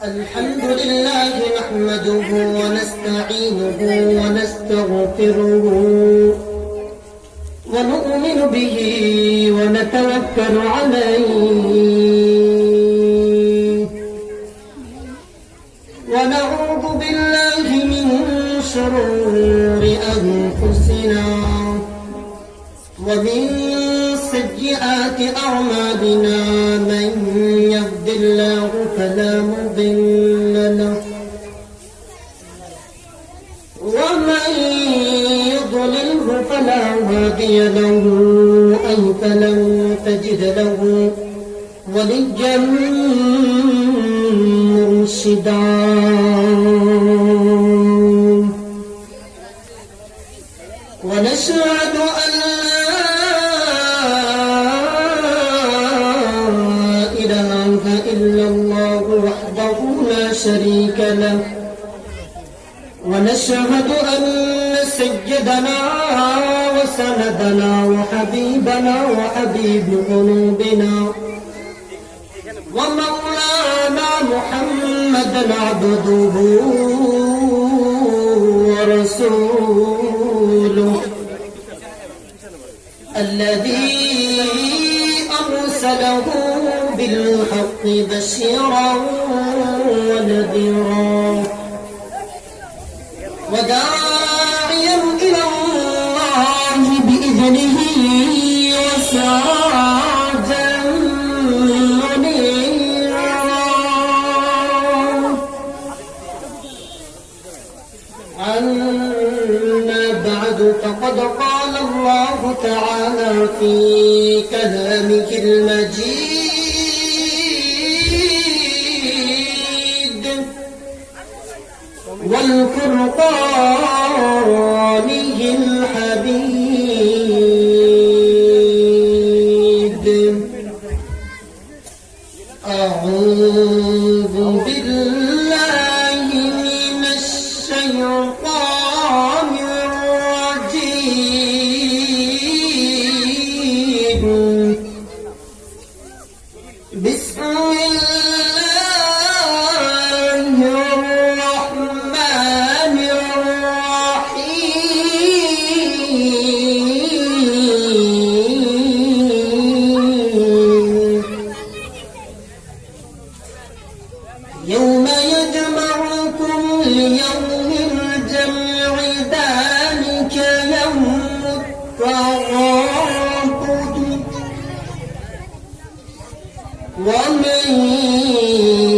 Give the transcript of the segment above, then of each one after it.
الحمد لله نحمده ونستعينه ونستغفره ونؤمن به ونتوكل عليه ونعوذ بالله من شرور أنفسنا ومن سيئات أعمالنا من يهد الله فلا مضل له ومن يضلله فلا هادي له أي فلن تجد له وليا مرشدا ونشهد أن إلا الله وحده لا شريك له ونشهد أن سيدنا وسندنا وحبيبنا وحبيب قلوبنا ومولانا محمدا عبده ورسوله الذي أرسله بالحق بشيرا ونذيرا وداعيا إلى الله بإذنه وسراجا منيرا أما بعد فقد قال الله تعالى في كلامه المجيد والفرقانه الحميد أعوذ بالله من الشيطان الرجيم بسم الله الرحمن الرحيم يوم يجمعكم ليوم الجمع ذلك يوم التغابن ومن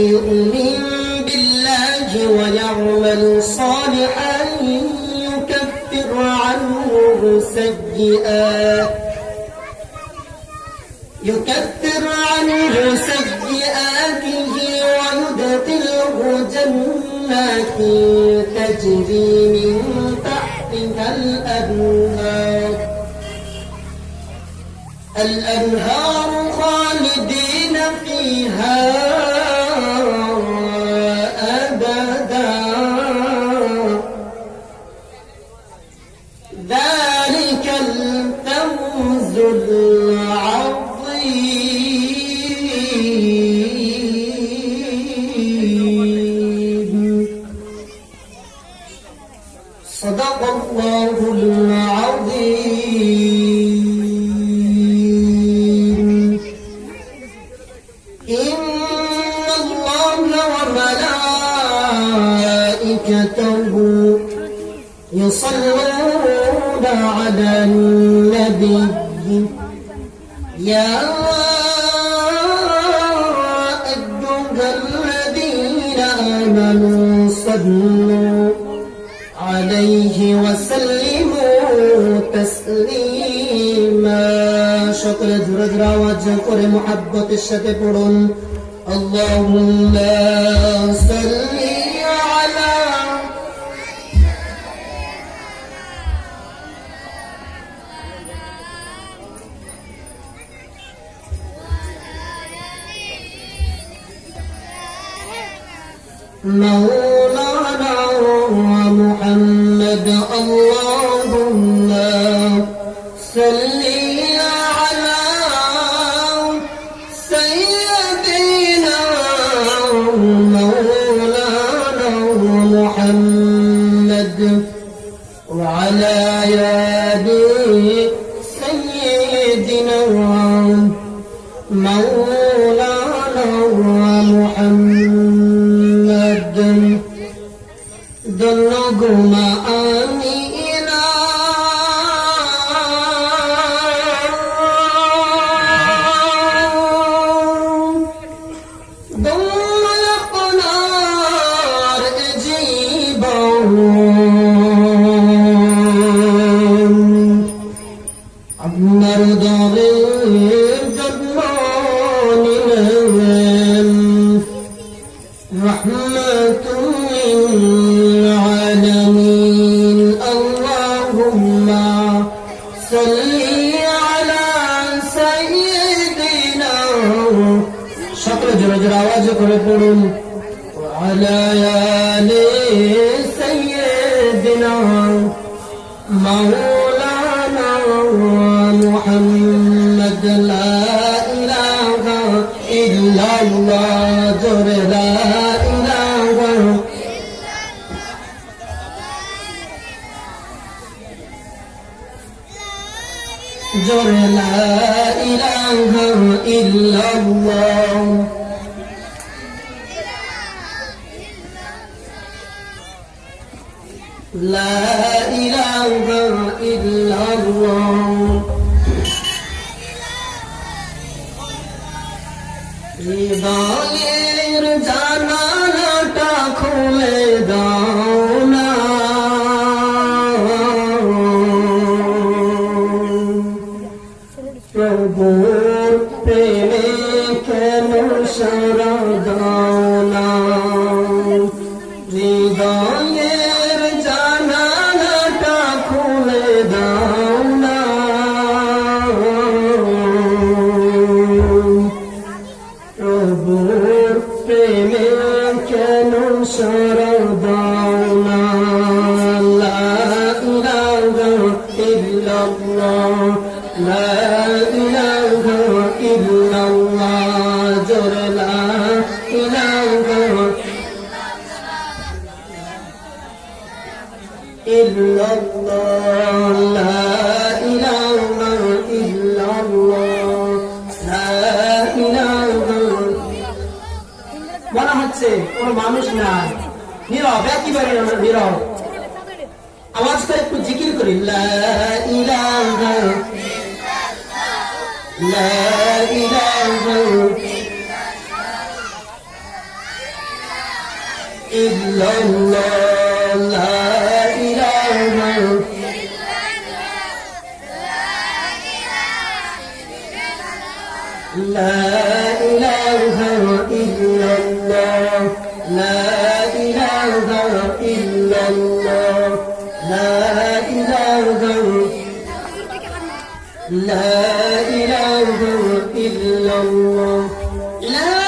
يؤمن بالله ويعمل صالحا يكفر عنه سيئاته ويدخله جنات تجري من تحتها الأنهار خالدين فيها أبدا ذلك الفوز العظيم صدق الله العظيم إن الله وملائكته يصلون على النبي يا أيها الذين آمنوا صلوا عليه وسلموا تسليما شكر جرد راوج করে محبت সাথে পড়ুন اللهم صل على مولانا محمد اللهم صل على سيدنا محمد دلغما آمينا دل يقنار اجيبهم আপনার দরের জন্ম নিলেন রহমাতুল লিল আলামিন আল্লাহুম্মা সাল্লি আলা সাইয়্যিদিনা সকলে জোরে জোরে আওয়াজ করে পড়ুন আলা আলি সাইয়্যিদিনা مولانا محمد لا إله إلا الله جر لا إله جر لا إله إلا الله لا إله إلا الله হৃদয়ের জানালাটা খুলে দাও না প্রভুর প্রেমে কেন সারা দাও না হৃদয়ের জানালাটা খুলে দাও না প্রভুর প্রেমে কেন সারা দাও না লা ইলাহা ইল্লাল্লাহ লা ইলাহা ইল্লাল্লাহ জোরে লা ইলাহা ইল্লাল্লাহ লা ইলাহা ইল্লাল্লাহ লা ইলাহা মনে হচ্ছে কোন মানুষ নাই নীরব একেবারে নীরব আওয়াজ করে একটু জিকির করি লা ইলাহা লা ইলাহা ইল্লাল্লাহ লা ইলাহা لا إله إلا الله لا إله إلا الله لا إله لا إله إلا الله لا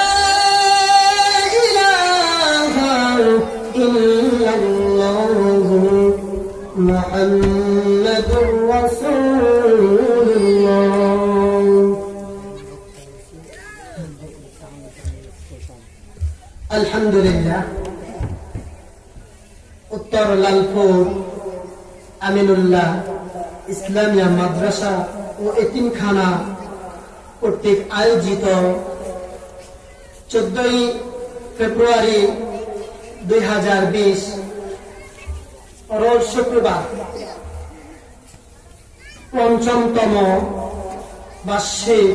إله إلا الله محمد رسول الله আলহামদুলিল্লাহ উত্তর লালপুর আমিনুল্লাহ ইসলামিয়া মাদ্রাসা ও এতিমখানা কর্তৃক আয়োজিত 14 ফেব্রুয়ারি 2020 রোজ শুক্রবার পঞ্চমতম বার্ষিক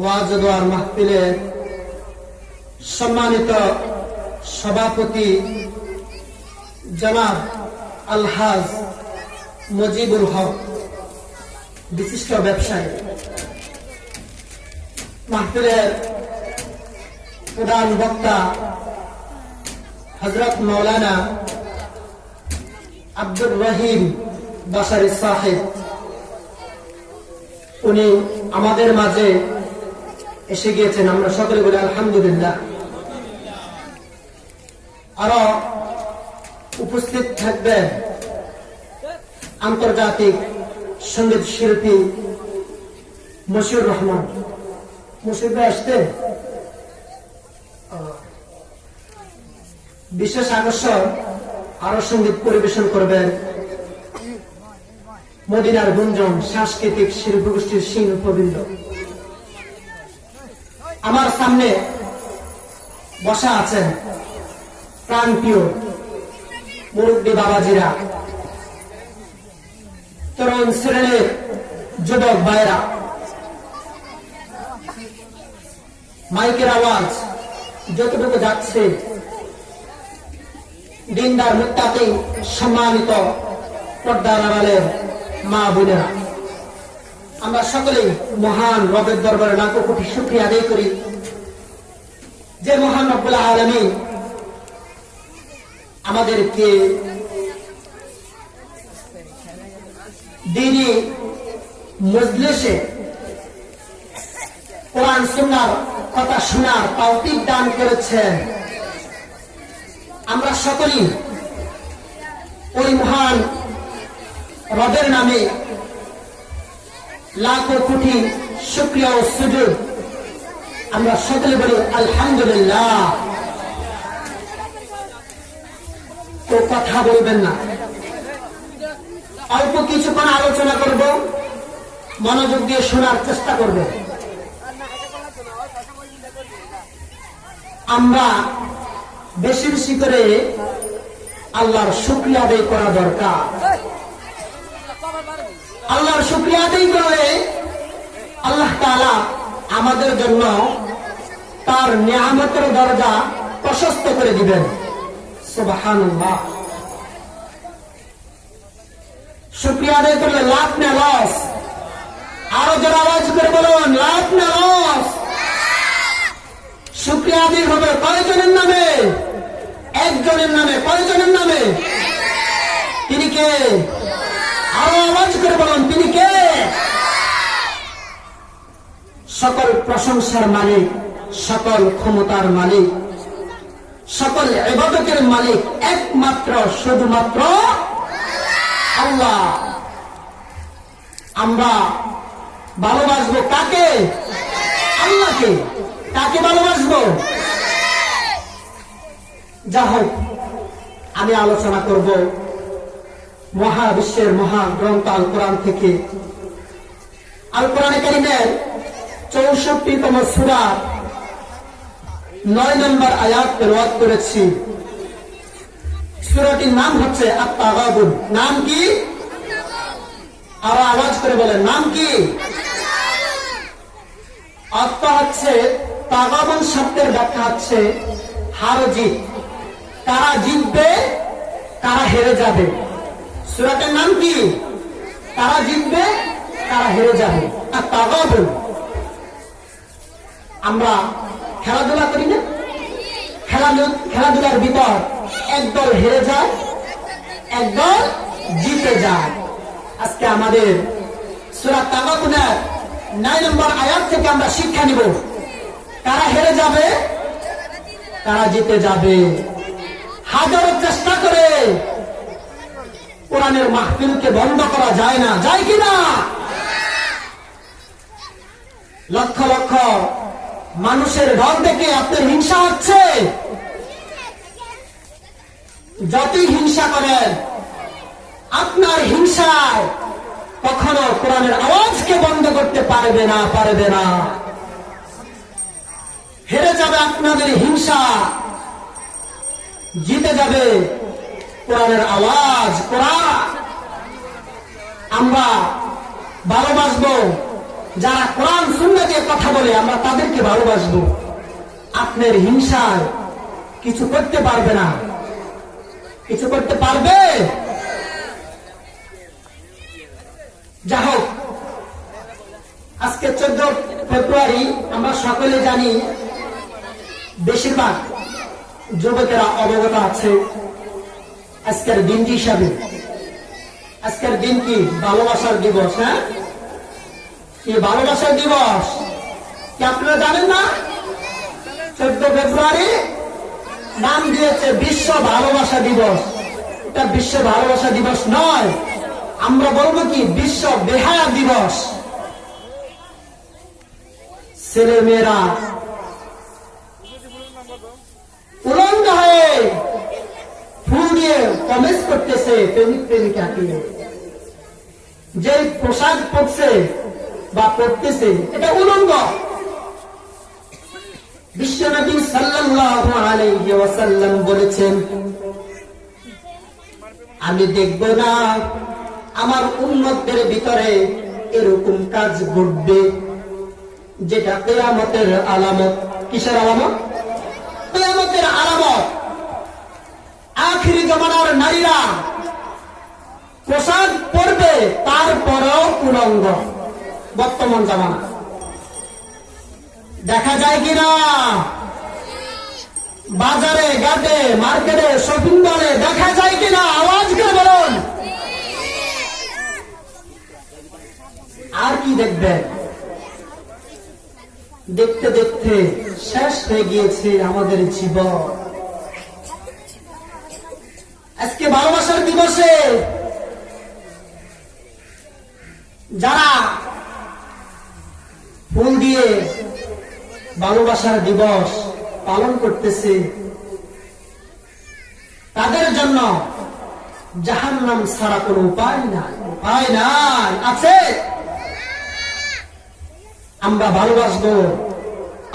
ওয়াজ দোয়ার মাহফিলের সম্মানিত সভাপতি জনাব আলহাজ মুজিবুল হক বিশিষ্ট ব্যবসায়ী মাহফিলের প্রধান বক্তা হযরত মাওলানা আব্দুর রহিম বাশারী সাহেব উনি আমাদের মাঝে এসে গিয়েছেন আমরা সকলে বলি আলহামদুলিল্লাহ আরো উপস্থিত থাকবেন আন্তর্জাতিক সঙ্গীত শিল্পী মশিউর রহমান মশিউর ভাই আসতে বিশেষ আকর্ষণ আরো সঙ্গীত পরিবেশন করবেন মদিনার গুঞ্জন সাংস্কৃতিক শিল্পগোষ্ঠীর শিল্পবৃন্দ। আমার সামনে বসা আছেন প্রাণপ্রিয় মুরব্বী বাবাজিরা, তরুণ শ্রেণীর যুবক ভাইরা, মাইকের আওয়াজ যতটুকু যাচ্ছে, দিনদার মুত্তাকি সম্মানিত পর্দার আড়ালের মা বোনেরা, আমরা সকলেই মহান রবের দরবারে লাখো কোটি শুকরিয়া আদায় করি যে মহান রব্বুল আলামিন আমাদেরকে দ্বীনি মজলিসে কোরআন সুন্নাহর কথা শোনার তৌফিক দান করেছেন। আমরা সকলেই ওই মহান রবের নামে লাখো কোটি শুকরিয়া ও সুজুদ আমরা সকলে বলি আলহামদুলিল্লাহ। তো কথা বলবেন না, অল্প কিছুক্ষণ আলোচনা করব, মনোযোগ দিয়ে শোনার চেষ্টা করবে। আমরা বেশি বেশি করে আল্লাহর শুকরিয়া আদায় করা দরকার। আল্লাহর শুকরিয়া আদায় করলে আল্লাহ তাআলা আমাদের জন্য তার নিয়ামতের দরজা প্রশস্ত করে দিবেন। সুবহানাল্লাহ। শুকরিয়া আদায় করলে লাভ না লস? আরো যারা আওয়াজ করে বলুন, লাভ না লস? শুকরিয়া আদায় হবে কয়জনের নামে? একজনের নামে। কয়জনের নামে? তিনি কে? আরো আওয়াজ করে বলুন, তিনি কে? সকল প্রশংসার মালিক, সকল ক্ষমতার মালিক, সকল ইবাদতের মালিক একমাত্র শুধুমাত্র আল্লাহ। আমরা ভালোবাসবো কাকে? আল্লাহকে। কাকে ভালোবাসবো? যা হোক, আমি আলোচনা করব মহাবিশ্বের মহাগ্রন্থ আল কোরআন থেকে। আল কোরআনে কারীমের 64তম সূরা 9 নম্বর আয়াত তেলাওয়াত করেছি। সূরাটির নাম হচ্ছে আত-তাগাবুন। নাম কি? আর আওয়াজ করে বলেন, নাম কি? অর্থ হচ্ছে, তাগাবুন শব্দের ব্যাখ্যা হচ্ছে হার জিত। কারা জিতবে, কারা হেরে যাবে। সূরাটার নাম কি? কারা জিতবে, কারা হেরে যাবে। আর তাগাবুন, আমরা খেলাধুলা করি না? খেলাধুলার ভিতর একদল হেরে যায়, একদল জিতে যায়। আজকে আমাদের সূরা তাগাবুনের 9 নম্বর আয়াত থেকে আমরা শিক্ষা নিব, কারা হেরে যাবে, কারা জিতে যাবে। হাজারো চেষ্টা করে কোরআনের মাহফিলকে বন্ধ করা যায় না, যায় কিনা? লক্ষ লক্ষ মানুষের ঢল থেকে আপনার হিংসা হচ্ছে। যতই হিংসা করেন, আপনার হিংসায় কখনো কোরআনের আওয়াজকে বন্ধ করতে পারবে না, পারবে না। হেরে যাবে আপনাদের হিংসা, জিতে যাবে কোরআনের আওয়াজ। কোরআন আমরা ভালোবাসবো, যারা কোরআন সুন্নাহ দিয়ে কথা বলে আমরা তাদেরকে ভালোবাসবো। আপনার হিংসায় কিছু করতে পারবে না। কিছু করতে পারবে? যা হোক, আজকে 14 ফেব্রুয়ারি আমরা সকলে জানি, বেশিরভাগ যুবকেরা অবগত আছে আজকের দিন হিসাবে। আজকের দিন কি? ভালোবাসার দিবস। হ্যাঁ, কি ভালোবাসার দিবস? কি আপনারা জানেন না? 14 ফেব্রুয়ারি নাম দিয়েছে বিশ্ব ভালোবাসা দিবস। এটা বিশ্ব ভালোবাসা দিবস নয়, আমরা বলবো কি বিশ্ব বেহায়া দিবস। ছেলে মেয়েরা উলঙ্গ হয়ে ফুল দিয়ে কমেন্ট করতেছে প্রেমিক প্রেমিকাকে। যে পোশাক পরছে বা পরতেছে এটা উলঙ্গ। বিশ্বনবী সাল্লাল্লাহু আলাইহি ওয়াসাল্লাম বলেছেন, আমি দেখব না আমার উম্মতদের ভিতরে এরকম কাজ ঘটবে যেটা কিয়ামতের আলামত। কিসের আলামত? কিয়ামতের আলামত। আখিরি জামানার নারীরা পোশাক পরবে, তারপরেও উলঙ্গ। বর্তমান জামানা দেখা যায় কিনা? বাজারে, ঘাটে, মার্কেটে, শপিং মলে দেখা যায় কিনা? আওয়াজ করে বলুন। আর কি দেখবেন? দেখতে দেখতে শেষ হয়ে গিয়েছে আমাদের জীবন। আজকে ভালোবাসার দিবসে যারা ফুল দিয়ে ভালোবাসার দিবস পালন করতেছে, তাদের জন্য জাহান্নাম ছাড়া কোনো উপায় নাই। উপায় নাই। আছে? আমরা ভালোবাসবো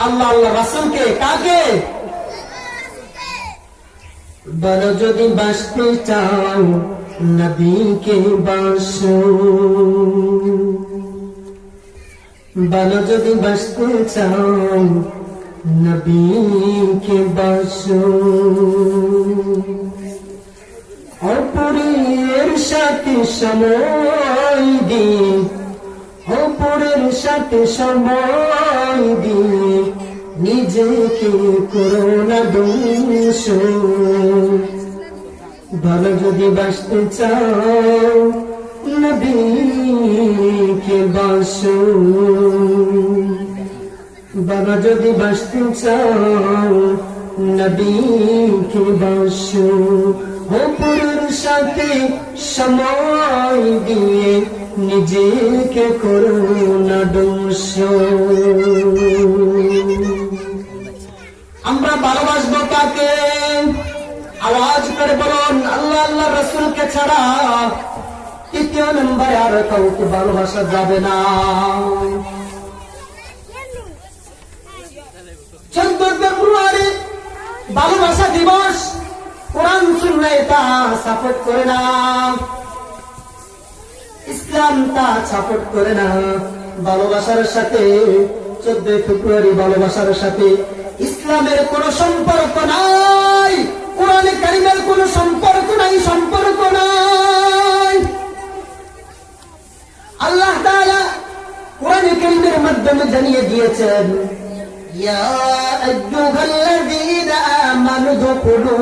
আল্লাহ আল্লাহ রাসূলকে। কাকে? বলো যদি বাসতে চাও নবীকে বাসো, বলো যদি বাসতে চাও নবীকে বাসো। অপরের সাথে সময় দিয়ে, অপরের সাথে সময় দিয়ে নিজেকে করো না দোষ। ভালো যদি বাসতে চাও নবীকে বাসো, বাবা যদি বাসতে চাও নবীকে বাসো। অপরের সাথে সময় দিয়ে নিজেকে করো না দোষ। আমরা ভালোবাসবো কাকে? আওয়াজ করে বলুন, আল্লাহ আল্লাহ রাসূলকে ছাড়া তৃতীয় নম্বরে আর কাউকে ভালোবাসা যাবে না। 14 ফেব্রুয়ারি ভালোবাসা দিবস। কোরআন সুন্নাহ তা সাপোর্ট করে না, ইসলাম তা সাপোর্ট করে না। ভালোবাসার সাথে 14 ফেব্রুয়ারি ভালোবাসার সাথে ইসলামের কোন সম্পর্ক নাই, কোরআনে কারিমের কোন সম্পর্ক নাই, সম্পর্ক নাই। আল্লাহ তাআলা কোরআনে কারিমের মাধ্যমে জানিয়ে দিয়েছেন, ইয়া আইয়ুহাল্লাযীনা আমানু দুখুলু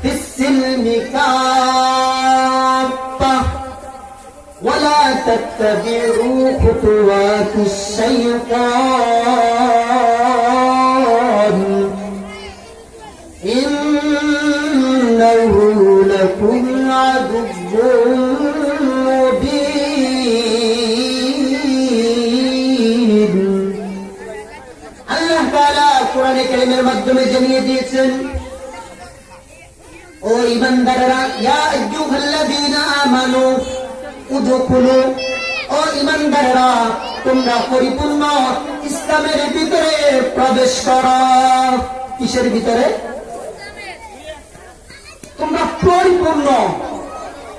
ফিস-সিলমি কাফা ওয়ালা তাত্তাবিউ খুতুওয়াতিশ শাইতান ইন্নাহু লাকুম আদুউউম মুবিন। আল্লাহ তাআলা কোরআনে কারীমের মাধ্যমে জানিয়ে দিয়েছেন, ও ঈমানদাররা, ইয়া আইয়ুহাল্লাযীনা আমানু উদখুলু, ও ঈমানদাররা তোমরা পরিপূর্ণ ইসলামের ভিতরে প্রবেশ করো। কিসের ভিতরে? তোমরা পরিপূর্ণ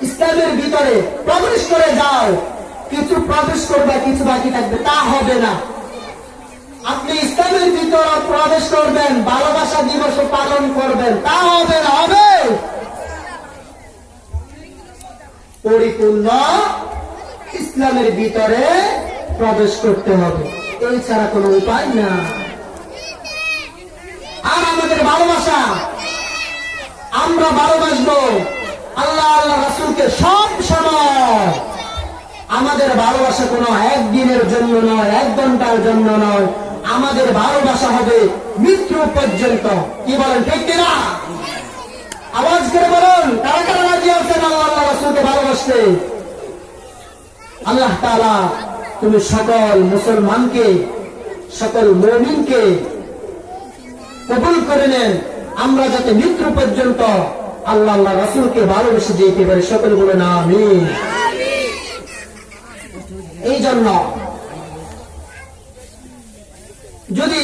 ইসলামের ভিতরে প্রবেশ করে যাও। কিছু প্রবেশ করবে, কিছু বাকি থাকবে, তা হবে না। আপনি ইসলামের ভিতরে প্রবেশ করবেন, ভালোবাসা দিবস পালন করবেন, তা হবে না। হবে পরিপূর্ণ ইসলামের ভিতরে প্রবেশ করতে হবে, এই ছাড়া কোনো উপায় না। আর আমাদের ভালোবাসা, আমরা ভালোবাসবো আল্লাহ আল্লাহ রাসূলকে সব সময়। আমাদের ভালোবাসা কোনো একদিনের জন্য নয়, 1 ঘন্টার জন্য নয়। আমাদের ভালোবাসা হবে মৃত্যু পর্যন্ত। কি বলেন, ঠিক কিনা? আওয়াজ করে বলুন, কারা কারা রাজি আছেন আল্লাহ আল্লাহ রাসূলকে ভালোবাসতে? আল্লাহ তাআলা তুমি সকল মুসলমানকে, সকল মুমিনকে কবুল করে নেন। আমরা যাতে মৃত্যু পর্যন্ত আল্লাহ আল্লাহ রাসূলকে ভালোবেসে যেতে পারি। সকলে বলেন আমিন। এই জন্য যদি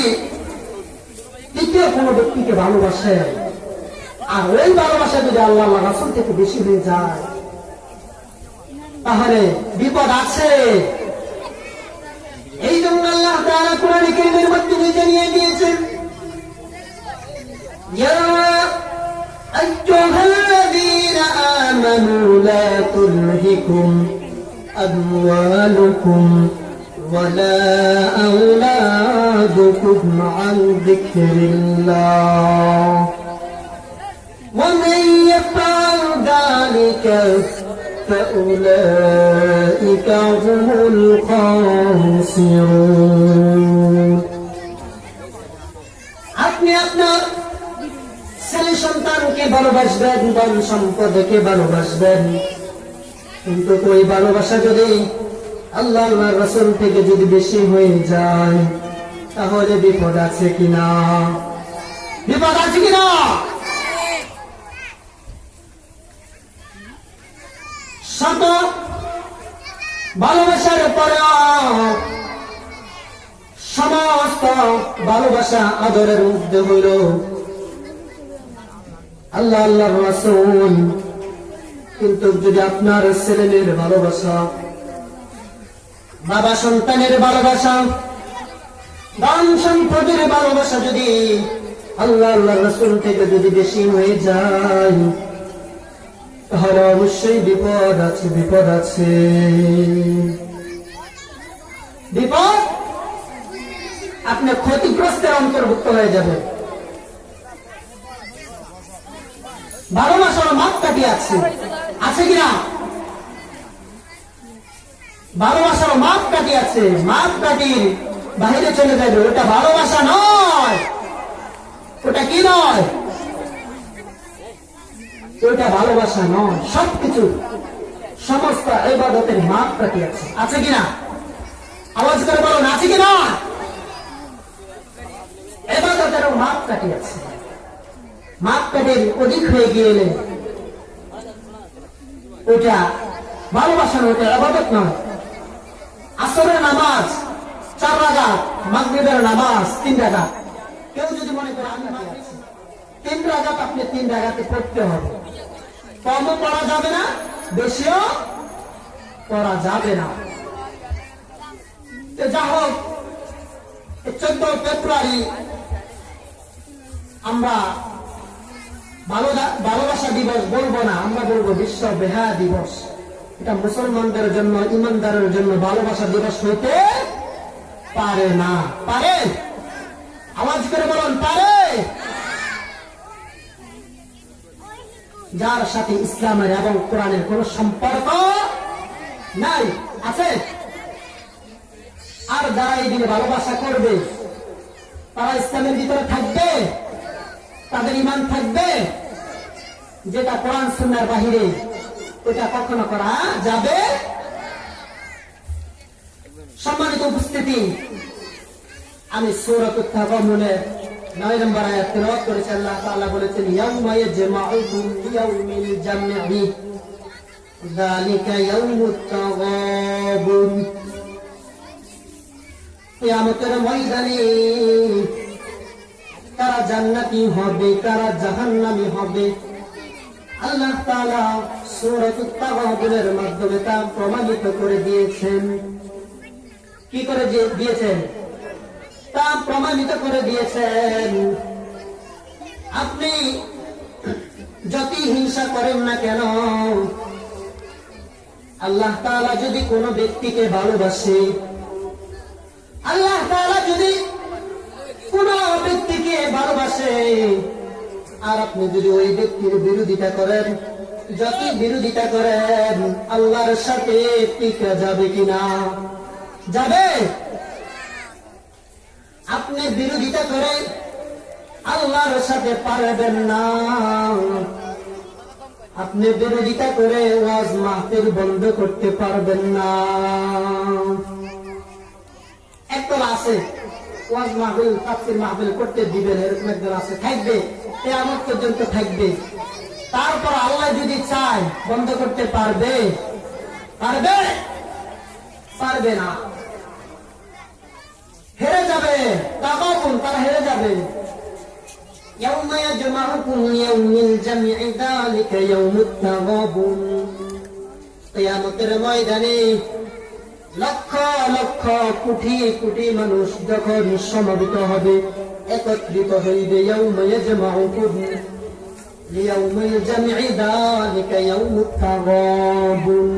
দ্বিতীয় কোনো ব্যক্তিকে ভালোবাসে, আর ওই ভালোবাসা যদি আল্লাহ রাসূল থেকে বেশি হয়ে যায়, তাহলে বিপদ আছে। এই জন্য আল্লাহ তাআলা কোরআনে কারীমের মধ্যে জানিয়ে দিয়েছেন, ইয়া আইয়ুহাল্লাযীনা আমানু লা তুলহিকুম আমওয়ালুকুম ওয়ালা আওলাদুকুম আন যিকরিল্লাহ ওয়া মান ইয়াফআল যালিকা فأولئك هم الخاسرون। আপনি আপনার ছেলে সন্তানকে ভালোবাসবেন, ধন সম্পদকে ভালোবাসবেন, কিন্তু ওই ভালোবাসা যদি আল্লাহ রাসূল থেকে যদি বেশি হয়ে যায়, তাহলে বিপদ আছে কিনা? বিপদ আছে কিনা? শত ভালোবাসার পরেও সমস্ত ভালোবাসা আদরের মধ্যে হইল আল্লাহ আল্লাহর রাসূল। কিন্তু যদি আপনার ছেলের ভালোবাসা, বাবা সন্তানের ভালোবাসা, ধন সম্পদের ভালোবাসা যদি আল্লাহ আল্লাহর রাসূল থেকে যদি বেশি হয়ে যায়, তাহলে অবশ্যই বিপদ আছে, বিপদ আছে, বিপদ। আপনি ক্ষতিগ্রস্তের অন্তর্ভুক্ত হয়ে যাবেন। ভালোবাসার মাপকাঠি আছে, আছে কিনা? ভালোবাসার মাপকাঠি আছে, মাপকাঠির বাইরে চলে যাবে। ওটা ভালোবাসা নয়, ওটা কি নয়? ওইটা ভালোবাসা নয়। সবকিছু সমস্ত ইবাদতের মাপকাঠি আছে, আছে কিনা? আওয়াজ করে বলুন, আছে কিনা? ইবাদতেরও মাপকাঠি আছে। মাপকাঠির অধিক হয়ে গেলে ওটা ভালোবাসা নয়, ওটা ইবাদত নয়। আসরের নামাজ 4 রাকাত, মাগরিবের নামাজ 3 রাকাত। কেউ যদি মনে করে আমি 3 রাকাত, আপনি 3 রাকাতে পড়তে হবে। কমও পড়া যাবে না, বেশিও পড়া যাবে না। যা হোক, 14 ফেব্রুয়ারি আমরা ভালোবাসা দিবস বলবো না, আমরা বলবো বিশ্ব বেহায়া দিবস। এটা মুসলমানদের জন্য, ইমানদারের জন্য ভালোবাসা দিবস হইতে পারে না। পারে? আওয়াজ করে বলুন, পারে? যার সাথে ইসলামের এবং কোরআনের কোন সম্পর্ক নাই, আছে? আর যারা এই দিনে ভালোবাসা করবে, তারা ইসলামের ভিতরে থাকবে, তাদের ঈমান থাকবে। যেটা কোরআন সুন্নাহর বাহিরে, এটা কখনো করা যাবে। সম্মানিত উপস্থিতি, আমি সূরাত আত-তাগাবুনের 9 নম্বর আয়াত তেলাওয়াত করেছি। আল্লাহ তাআলা বলেছেন, ইয়াউমা ইয়াজমাউকুম লিয়াউমিল জামঈ যালিকা ইয়াউমুত তাগাবুন। কিয়ামতের ময়দানে কারা জান্নাতি হবে, কারা জাহান্নামী হবে, আল্লাহ তাআলা সূরাত আত-তাগাবুনের মাধ্যমে তা প্রমাণিত করে দিয়েছেন। কি করে দিয়েছেন? তা প্রমাণিত করে দিয়েছেন। আপনি যতই হিংসা করেন না কেন, আল্লাহ তাআলা যদি কোনো ব্যক্তিকে ভালোবাসে, আল্লাহ তাআলা যদি কোনো ব্যক্তিকে ভালোবাসে, আর আপনি যদি ওই ব্যক্তির বিরোধিতা করেন, যতই বিরোধিতা করেন, আল্লাহর সাথে টিকে যাবে কিনা? যাবে? আপনি বিরোধিতা করে আল্লাহর সাথে পারবেন না। আপনি বিরোধিতা করে ওয়াজ মাহফিল বন্ধ করতে পারবেন না। একদল আছে ওয়াজ মাহফিল, তাফসীর মাহফিল করতে দিবেন, এরকম একদল আছে, থাকবে, কিয়ামত পর্যন্ত থাকবে। তারপর আল্লাহ যদি চায় বন্ধ করতে পারবে? পারবে? পারবে না। হেরে যাবে, তাগাবুন, তারা হেরে যাবে। يوم يجمعكم يوم الجمع ذلك يوم التغابن কিয়ামতের ময়দানে লক্ষ লক্ষ কোটি কোটি মানুষ যখন সমবেত হবে, একত্রিত হইবে, يوم يجمعكم يوم الجمع ذلك يوم التغابن,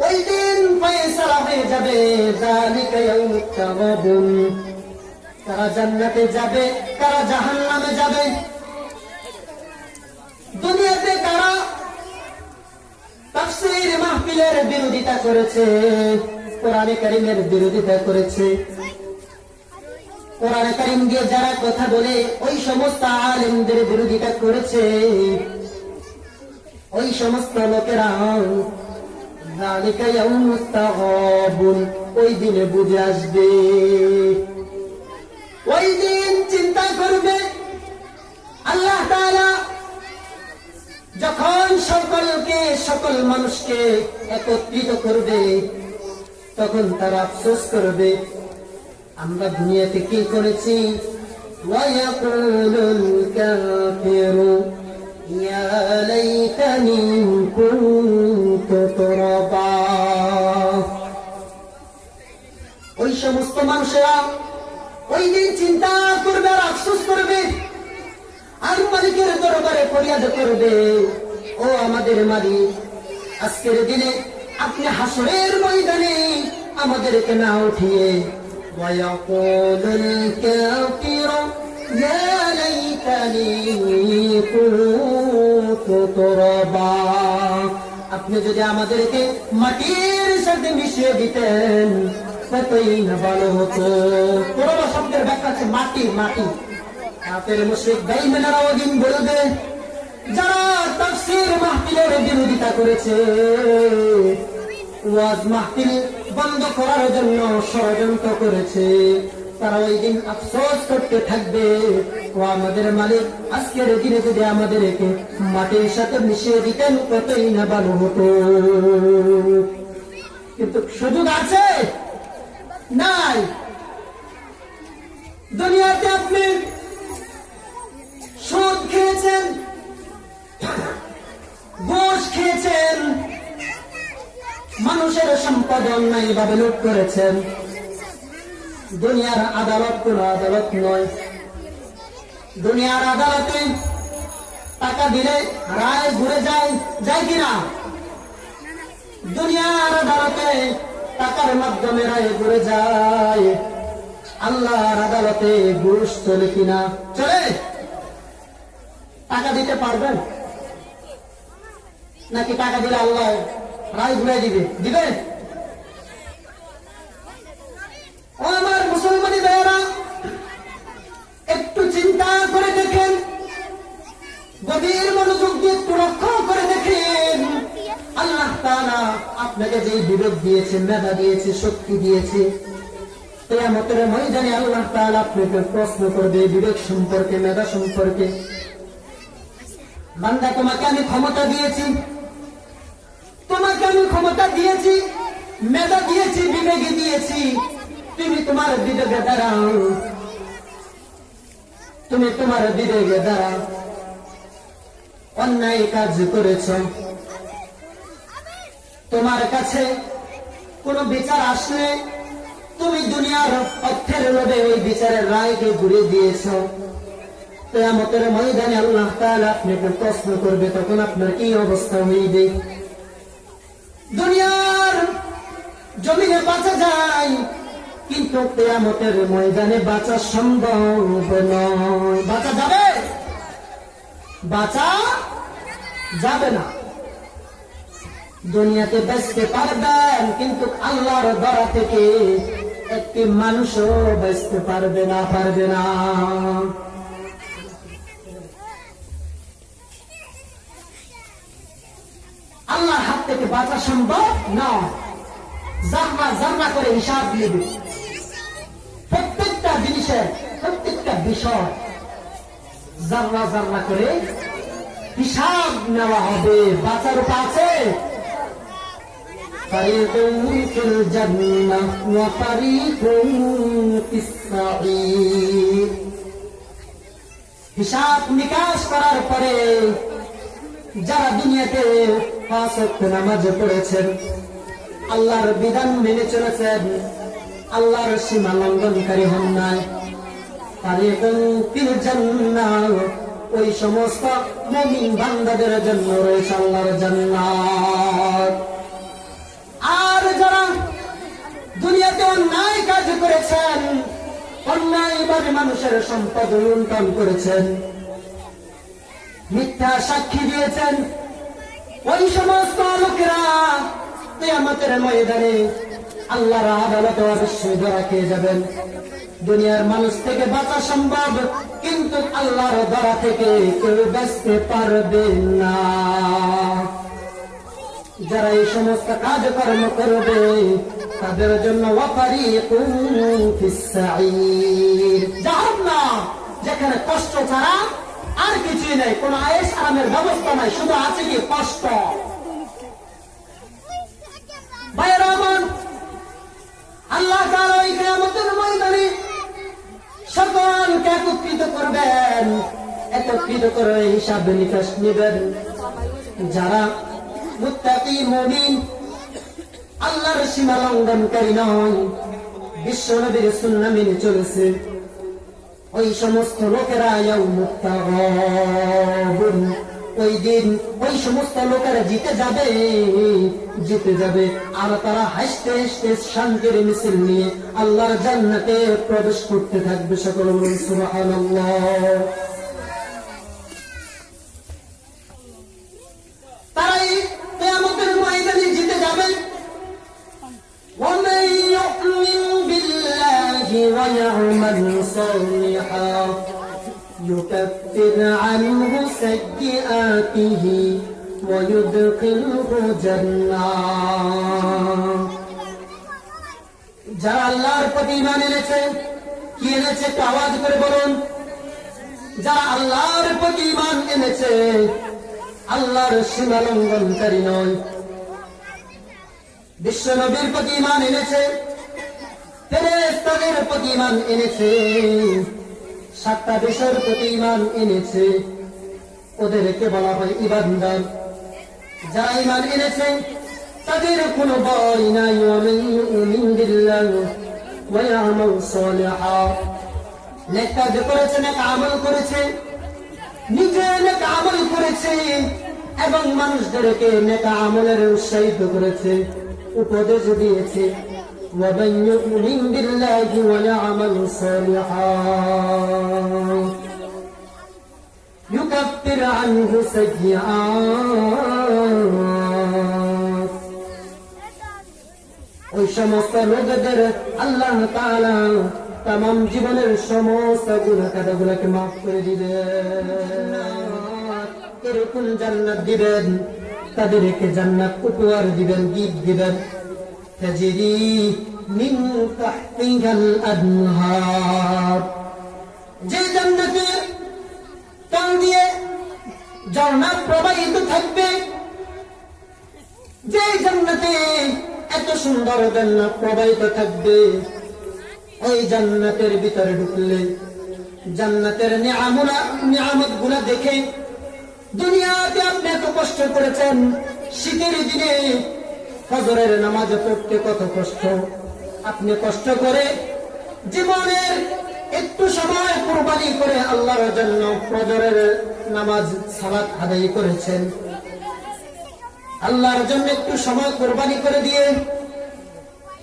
ওই দিন ফয়সালা হয়ে যাবে, ذلك يوم التغابن, কারা জান্নাতে যাবে কারা জাহান্নামে যাবে। দুনিয়াতে কারা তাফসীর মাহফিলের বিরোধিতা করেছে, কোরআনে কারীমের বিরোধিতা করেছে, কোরআনে কারীম দিয়ে যারা কথা বলে ওই সমস্ত আলেমদের বিরোধিতা করেছে, ওই সমস্ত লোকেরা ذلك يوم التغابن, ওই দিনে বুঝে আসবে, ওই দিন চিন্তা করবে আল্লাহ তাআলা যখন সকল মানুষকে একত্রিত করবে, তখন তারা আফসোস করবে আমরা দুনিয়াতে কি করেছি। ওয়ায়াকুলুল কাফিরু ইয়া লাইতানি কুনতু তুরাবা, ওই সমস্ত মানুষেরা ওই দিন চিন্তা করবে আর আফসোস করবে, আর মালিকের দরবারে ফরিয়াদ করবে, ও আমাদের মালিক, আজকের দিনে আপনি হাসরের ময়দানে আমাদেরকে না উঠিয়ে, ওয়ায়াকুলুল কাফিরু ইয়া লাইতানি কুনতু তুরাবা, আপনি যদি আমাদেরকে মাটির সাথে মিশিয়ে দিতেন কতই না ভালো হতো। তুরাবা শব্দের ব্যাখ্যা আছে মাটি, মাটি। কাফের মুশরিক বেঈমানেরা ওদিন বলবে, যারা তাফসীর মাহফিলের বিরোধিতা করেছে, ওয়াজ মাহফিল বন্ধ করার জন্য ষড়যন্ত্র করেছে, তারা ওই দিন আফসোস করতে থাকবে, ও আমাদের মালিক, আজকের দিনে যদি আমাদেরকে মাটির সাথে মিশিয়ে দিতেন কতই না ভালো হতো। কিন্তু সুযোগ আছে? নাই। দুনিয়াতে আপনি সুদ খেয়েছেন, ঘুষ খেয়েছেন, মানুষের সম্পদ অন্যায় ভাবে লুট করেছেন। দুনিয়ার আদালত কোন আদালত নয়। দুনিয়ার আদালতে টাকা দিলে রায় ঘুরে যায়, যায় কিনা? দুনিয়ার আদালতে টাকার মাধ্যমে রায় ঘুরে যায়। আল্লাহর আদালতে ঘুষ চলে কিনা? চলে। টাকা দিতে পারবেন নাকি টাকা দিলে আল্লাহ রায় ঘুরে দিবে? দিবে? ও আমার মুসলমানি ভাইয়েরা, একটু চিন্তা করে দেখেন, গভীর মনোযোগ দিয়ে একটু লক্ষ্য করে দেখেন, আল্লাহ তাআলা আপনাকে যে বিবেক দিয়েছে, মেধা দিয়েছে, শক্তি দিয়েছে, কিয়ামতের ময়দানে আল্লাহ তাআলা আপনাকে প্রশ্ন করবে বিবেক সম্পর্কে, মেধা সম্পর্কে। বান্দা, তোমাকে আমি ক্ষমতা দিয়েছি, তোমাকে আমি ক্ষমতা দিয়েছি, মেধা দিয়েছি, বিবেক দিয়েছি, তুমি তোমার বিবেকে দাঁড়াও, তুমি তোমার বিবেকে দাঁড়াও অন্যায় কাজ করেছ, তোমার কাছে কোন বিচার আসলে তুমি দুনিয়ার অর্থের লোভে ওই বিচারের রায়কে ঘুরে দিয়েছ। কিয়ামতের ময়দানে আল্লাহ তাআলা আপনাকে প্রশ্ন করবে, তখন আপনার কি অবস্থা হইবে? দুনিয়ার জমিনে বাঁচা যায়, কিন্তু কিয়ামতের ময়দানে বাঁচা সম্ভব নয়। বাঁচা যাবে? বাঁচা যাবে না। দুনিয়াতে বাঁচতে পারবেন, কিন্তু আল্লাহর দরা থেকে একটি মানুষও বাঁচতে পারবে না, পারবে না। আল্লাহর হাত থেকে বাঁচা সম্ভব নয়। জাররা জাররা করে হিসাব নেবে, প্রত্যেকটা জিনিসের, প্রত্যেকটা বিষয় জাররা জাররা করে হিসাব নেওয়া হবে। বাঁচার উপায় আছে? ফারিকুন ফিল জান্নাহ ওয়া ফারিকুন ফিস সাঈর। হিসাব নিকাশ করার পরে যারা দুনিয়াতে 5 ওয়াক্ত নামাজ পড়েছেন, আল্লাহর বিধান মেনে চলেছেন, আল্লাহর সীমা লঙ্ঘনকারী হন নাই, তারিকুল জান্নাহ, ওই সমস্ত মুমিন বান্দাদের জন্য রয়েছে আল্লাহর জান্নাত। আর যারা দুনিয়াতে অন্যায় কাজ করেছেন, অন্যায়ভাবে মানুষের সম্পদ লুণ্ঠন করেছেন, মিথ্যা সাক্ষী দিয়েছেন, ওই সমস্ত লোকেরা কিয়ামতের ময়দানে আল্লাহর আদালতে অবশ্যই ধরা খেয়ে যাবেন। দুনিয়ার মানুষ থেকে বাঁচা সম্ভব, কিন্তু আল্লাহর ধরা থেকে কেউ বাঁচতে পারবে না। যারা এই সমস্ত কাজকর্ম করবে তাদের জন্য ওয়াফারিকুন ফিস সাঈর, জাহান্নাম, যেখানে কষ্ট ছাড়া আর কিছুই নাই, কোন আয়েশ আরামের ব্যবস্থা নাই, শুধু আছে কি কষ্ট। ভাইয়েরা আমার, আল্লাহ তাআলা ওই কিয়ামতের ময়দানে সকলকে একত্রিত করবেন, একত্রিত করে হিসাব নিকাশ নেবেন। যারা মুত্তাকি মুমিন, আল্লাহর সীমা লঙ্ঘনকারী নয়, বিশ্ব নবীর সুন্নাহ মেনে চলেছে, ওই সমস্ত লোকেরা ইয়াউমুত তাগাবুন, ওই দিন ওই সমস্ত লোকেরা জিতে যাবে, জিতে যাবে। আর তারা হাসতে হাসতে শান্তির মিছিল নিয়ে আল্লাহর জান্নাতে প্রবেশ করতে থাকবে। সকল বলুন সুবহানাল্লাহ। তারাই কিয়ামতের ময়দানে জিতে যাবে। ومن يؤمن بالله ويعمل صالحا يكفر عنه سيئاته ويدخله جنات। যারা আল্লাহর প্রতি ঈমান এনেছে, কি এনেছে একটু আওয়াজ করে বলুন। যারা আল্লাহর প্রতি ঈমান এনেছে, আল্লাহর সীমা লঙ্ঘনকারী নয়, বিশ্ব নবীর প্রতি ঈমান এনেছে, ফেরেশতাদের প্রতি ঈমান এনেছে, 7টা দেশের প্রতি ঈমান এনেছে, ওদেরকে বলা হয় ঈমানদার। যারা ঈমান এনেছে তাদের কোনো ভয় নাই। ওয়ামান ইউমিন বিল্লাহি ওয়া ইয়ামাল সালিহা, নেক কাজ করেছে, নেক আমল করেছে, নিজে নেক আমল করেছে এবং মানুষদেরকে নেক আমলের উৎসাহিত করেছে, উপদেশ দিয়েছে। ومن يؤمن بالله ويعمل صالحا يكفر عنه سيئات, ওই সমস্ত লোকদের আল্লাহ তাআলা তামাম জীবনের সমস্ত গুনাহ কাটাগুলোকে মাফ করে দিবেন, এরকম জান্নাত দিবেন, তাদেরকে জান্নাত উপহার দিবেন, গিফট দিবেন। তাজরি মিন তাহতিহাল আনহার, যে জান্নাতের তল দিয়ে ঝর্ণা প্রবাহিত থাকবে, যে জান্নাতে এত সুন্দর জান্নাত প্রবাহিত থাকবে, ওই জান্নাতের ভিতরে ঢুকলে জান্নাতের নিয়ামত গুলা দেখে, দুনিয়াতে আপনি এত কষ্ট করেছেন, শীতের দিনে ফজরের নামাজ পড়তে কত কষ্ট, আপনি কষ্ট করে জীবনের একটু সময় কুরবানি করে আল্লাহর জন্য ফজরের নামাজ সালাত আদায় করেছেন, আল্লাহর জন্য একটু সময় কুরবানি করে দিয়ে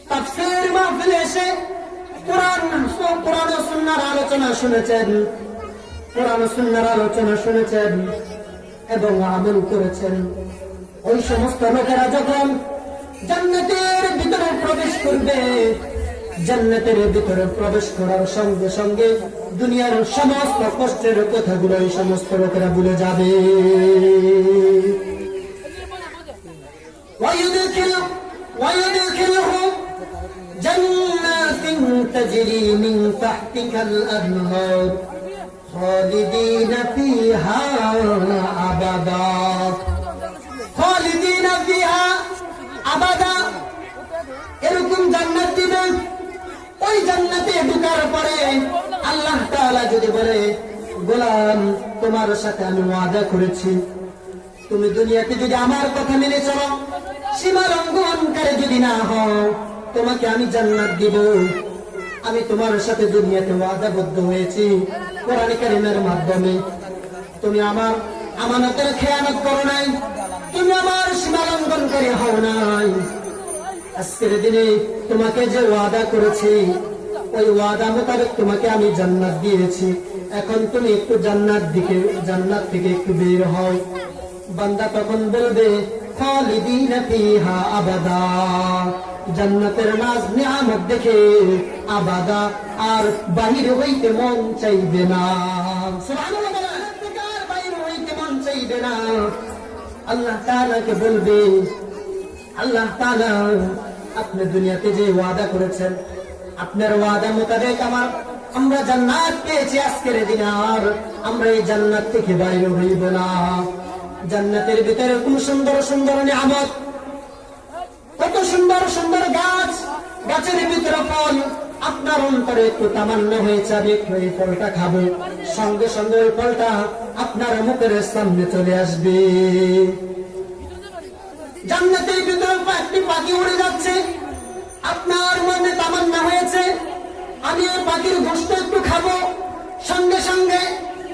তাফসীর মাহফিলে এসে কোরআন ও সুন্নাহর আলোচনা শুনেছেন, কোরআন ও সুন্নাহর আলোচনা শুনেছেন এবং আমল করেছেন। ওই সমস্ত লোকেরা যখন জান্নাতের ভিতরে প্রবেশ করবে, জান্নাতের ভিতরে প্রবেশ করার সঙ্গে সঙ্গে দুনিয়ার সমস্ত কষ্টের কথাগুলো এই সমস্ত লোকেরা ভুলে যাবে। ويدخلهم جنات تجري من تحتها الأنهار خالدين فيها أبدا خالدين فيها أبدا এরকম জান্নাত দিবেন। ওই জান্নাতে ঢোকার পরে আল্লাহ তাআলা যদি বলে গোলাম, তোমার সাথে আমি ওয়াদা করেছি, তুমি দুনিয়াতে যদি আমার কথা মেনে চলো, সীমা লঙ্ঘনকারী যদি না হও, তোমাকে আমি জান্নাত দিব। আমি তোমার সাথে দুনিয়াতে ওয়াদাবদ্ধ হয়েছি কোরআন কারীমের মাধ্যমে। তুমি আমার আমানতের খেয়ানত করো নাই, তুমি আমার সীমা লঙ্ঘনকারী হও নাই। আজকের দিনে তোমাকে যে ওয়াদা করেছি, ওই ওয়াদা মোতাবেক তোমাকে আমি জান্নাত দিয়েছি। এখন তুমি একটু জান্নাত থেকে একটু বের হও। বান্দা তখন বলবে খালিদিনা ফিহা আবাদা, জান্নাতের নাজ নিয়ামত দেখে আবাদা, আর বাহির হইতে মন চাইবে না। সুবহানাল্লাহ, আর বাহির হইতে মন চাইবে না। আল্লাহ তাআলাকে বলবে, আল্লাহ তাআলা আপনি দুনিয়াতে যে ওয়াদা করেছেন, আপনার ওয়াদা মোতাবেক আমরা জান্নাত পেয়েছি। আজকের দিনে আর আমরা এই জান্নাত থেকে বাইরে হইব না। জান্নাতের ভিতরে কোন সুন্দর সুন্দর নিয়ামত, কত সুন্দর সুন্দর গাছ, গাছের ভিতরে ফল। আপনার অন্তরে একটু তামান্না হয়েছে আমি একটু এই ফলটা খাবো, সঙ্গে সঙ্গে ওই ফলটা আপনার মুখের সামনে চলে আসবে। জান্নাতের ভিতরে একটি পাখি উড়ে যাচ্ছে, আপনার মনে তামান্না হয়েছে আমি ওই পাখির গোশত একটু খাবো, সঙ্গে সঙ্গে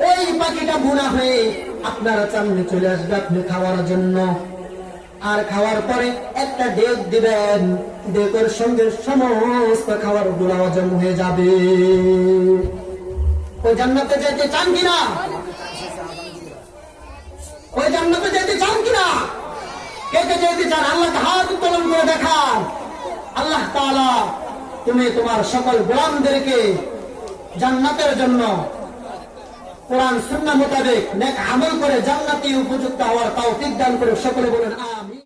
ওই পাখিটা বুনা হয়ে আপনার সামনে চলে আসবে আপনি খাওয়ার জন্য। আর খাওয়ার পরে একটা ডেক দিবেন, ডেকের সঙ্গে সমস্ত খাবার গুলো হজম হয়ে যাবে। ওই জান্নাতে যেতে চান কিনা? ওই জান্নাতে যেতে চান কিনা? কে কে যেতে চান? আল্লাহকে হাত উত্তোলন করে দেখান। আল্লাহ তাআলা তুমি তোমার সকল গোলামদেরকে জান্নাতের জন্য কোরআন সুন্নাহ মোতাবেক নেক আমল করে জান্নাতে উপযুক্ত হওয়ার তৌফিক দান করে। সকলে বলেন আমিন।